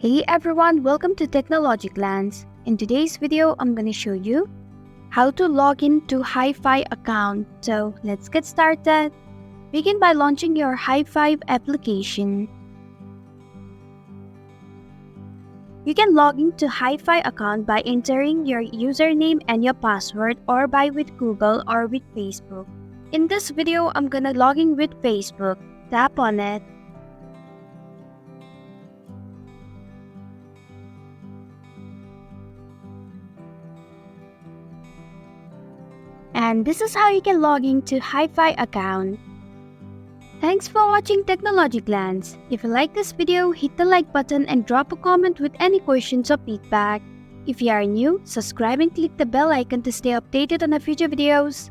Hey everyone, welcome to technologyglance. In today's video, I'm going to show you how to log in to hi5 account. So let's get started. Begin by launching your hi5 application. You can log in to hi5 account by entering your username and your password, or by with Google or with Facebook. In this video, I'm gonna log in with Facebook. Tap on it. And this is how you can log in to hi5 account. Thanks for watching technologyglance. If you like this video, hit the like button and drop a comment with any questions or feedback. If you are new, subscribe and click the bell icon to stay updated on our future videos.